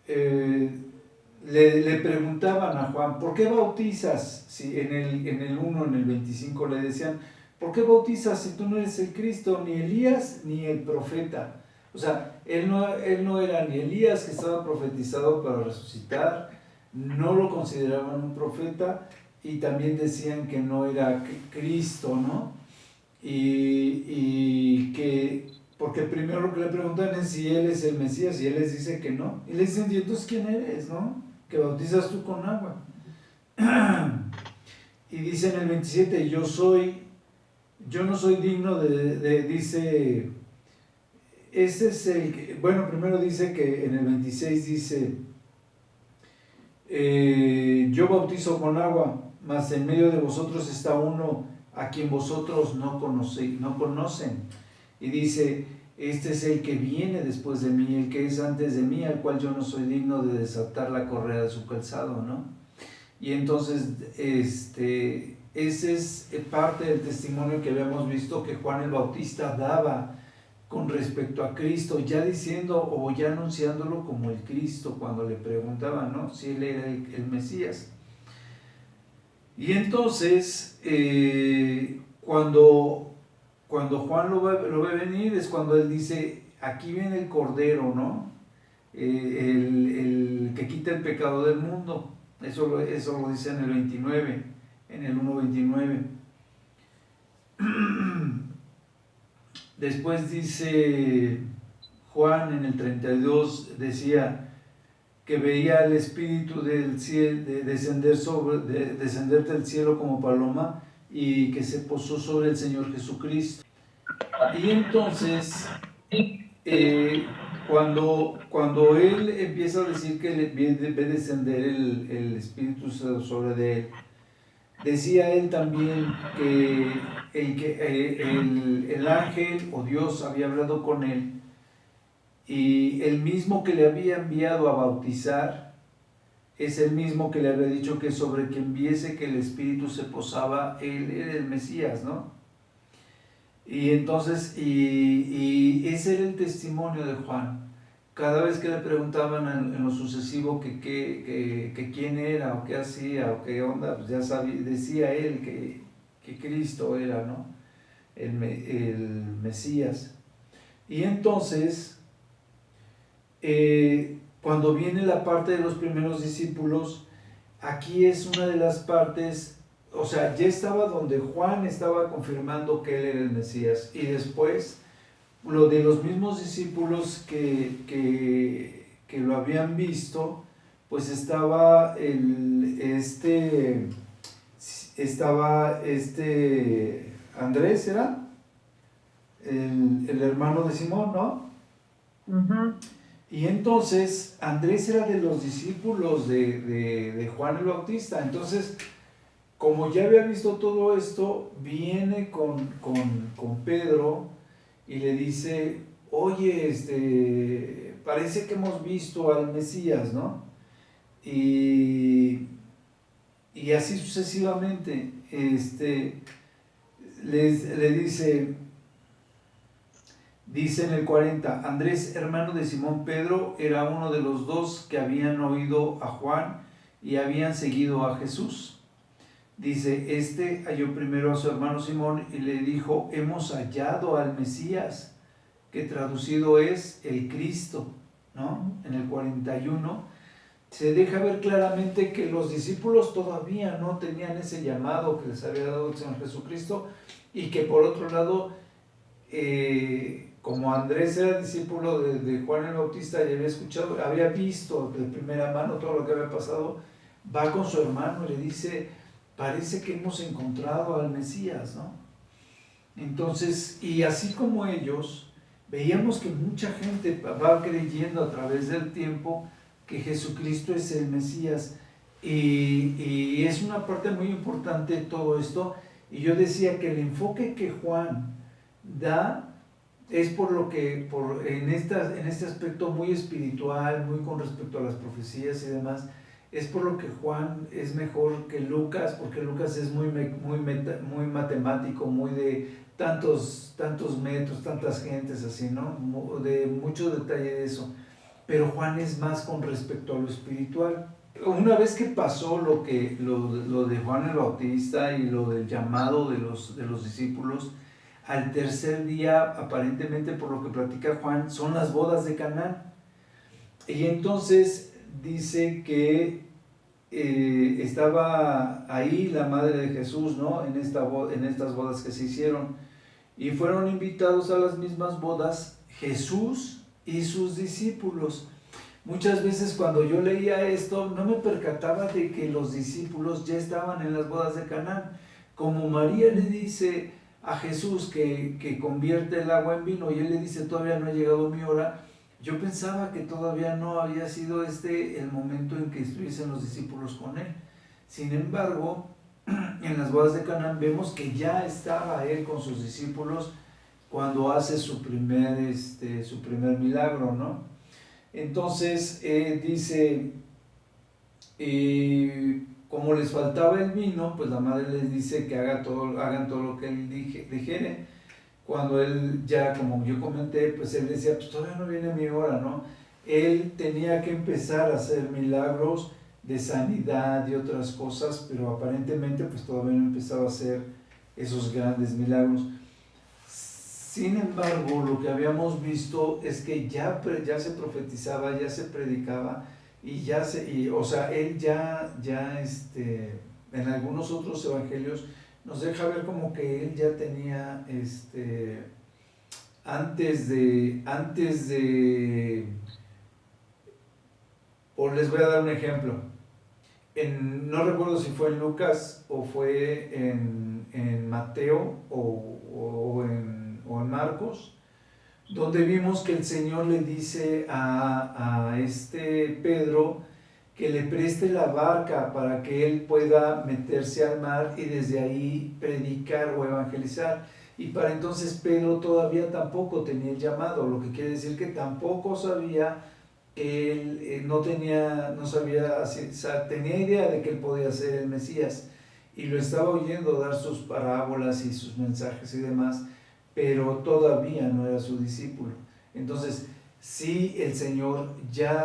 eh, le preguntaban a Juan, ¿por qué bautizas? Si en el 1, en el 25 le decían, ¿por qué bautizas si tú no eres el Cristo, ni Elías, ni el profeta? O sea, él no era ni Elías, que estaba profetizado para resucitar, no lo consideraban un profeta, y también decían que no era Cristo, ¿no? Y que, porque primero lo que le preguntan es si él es el Mesías, y él les dice que no. Y le dicen, ¿y entonces quién eres, no? Que bautizas tú con agua. Y dice en el 27, yo no soy digno dice, ese es bueno, primero dice que en el 26 dice, yo bautizo con agua, mas en medio de vosotros está uno a quien vosotros no conocen. Y dice, este es el que viene después de mí, el que es antes de mí, al cual yo no soy digno de desatar la correa de su calzado, ¿no? Y entonces, ese es parte del testimonio que habíamos visto que Juan el Bautista daba con respecto a Cristo, ya diciendo o ya anunciándolo como el Cristo, cuando le preguntaban, ¿no?, si él era el Mesías. Y entonces, cuando Juan lo ve venir, es cuando él dice, aquí viene el Cordero, ¿no? El que quita el pecado del mundo. Eso lo dice en el 29, en el 1:29. Después dice Juan en el 32, decía que veía el Espíritu del cielo descender del cielo como paloma, y que se posó sobre el Señor Jesucristo. Y entonces, cuando él empieza a decir que ve descender el Espíritu sobre de él, decía él también que el ángel o Dios había hablado con él, y el mismo que le había enviado a bautizar es el mismo que le había dicho que sobre quien viese que el Espíritu se posaba, él era el Mesías, ¿no? Y entonces, y ese era el testimonio de Juan. Cada vez que le preguntaban en lo sucesivo que quién era, o qué hacía, o qué onda, pues ya sabía, decía él que Cristo era, ¿no?, el Mesías. Y entonces, cuando viene la parte de los primeros discípulos, aquí es una de las partes, o sea, ya estaba donde Juan estaba confirmando que él era el Mesías, y después lo de los mismos discípulos que lo habían visto, pues estaba Andrés, ¿era? El hermano de Simón, ¿no? Ujú. Y entonces Andrés era de los discípulos de Juan el Bautista. Entonces, como ya había visto todo esto, viene con Pedro y le dice, oye, parece que hemos visto al Mesías, ¿no? Y así sucesivamente, le dice en el 40, Andrés, hermano de Simón Pedro, era uno de los dos que habían oído a Juan y habían seguido a Jesús. Dice, halló primero a su hermano Simón y le dijo, hemos hallado al Mesías, que traducido es el Cristo, ¿no? En el 41 se deja ver claramente que los discípulos todavía no tenían ese llamado que les había dado el Señor Jesucristo, y que por otro lado, como Andrés era discípulo de Juan el Bautista y había visto de primera mano todo lo que había pasado, va con su hermano y le dice, parece que hemos encontrado al Mesías, ¿no? Entonces, y así como ellos, veíamos que mucha gente va creyendo a través del tiempo que Jesucristo es el Mesías, y es una parte muy importante de todo esto. Y yo decía que el enfoque que Juan da es en este aspecto muy espiritual, muy con respecto a las profecías y demás, es por lo que Juan es mejor que Lucas, porque Lucas es muy matemático, muy de tantos metros, tantas gentes, así, ¿no? De mucho detalle de eso. pero Juan es más con respecto a lo espiritual. Una vez que pasó lo de Juan el Bautista y lo del llamado de los discípulos, al tercer día, aparentemente por lo que platica Juan, son las bodas de Caná. Y entonces dice que estaba ahí la madre de Jesús, ¿no? En estas bodas que se hicieron. Y fueron invitados a las mismas bodas Jesús y sus discípulos. Muchas veces cuando yo leía esto, no me percataba de que los discípulos ya estaban en las bodas de Canaán. Como María le dice a Jesús que convierte el agua en vino y él le dice, todavía no ha llegado mi hora, yo pensaba que todavía no había sido el momento en que estuviesen los discípulos con él. Sin embargo, en las bodas de Canaán vemos que ya estaba él con sus discípulos cuando hace su primer milagro, ¿no? Entonces dice, como les faltaba el vino, pues la madre les dice que hagan todo lo que él dijere. Cuando él ya, como yo comenté, pues él decía, pues todavía no viene mi hora, ¿no? Él tenía que empezar a hacer milagros de sanidad y otras cosas, pero aparentemente pues todavía no empezaba a hacer esos grandes milagros. Sin embargo, lo que habíamos visto es que ya se profetizaba, ya se predicaba y o sea, él en algunos otros evangelios nos deja ver como que él ya tenía antes de les voy a dar un ejemplo. No recuerdo si fue en Lucas o fue en Mateo o en Marcos, donde vimos que el Señor le dice a Pedro que le preste la barca para que él pueda meterse al mar y desde ahí predicar o evangelizar. Y para entonces Pedro todavía tampoco tenía el llamado, lo que quiere decir que tampoco sabía que él tenía idea de que él podía ser el Mesías y lo estaba oyendo dar sus parábolas y sus mensajes y demás, pero todavía no era su discípulo. Entonces, sí, el Señor ya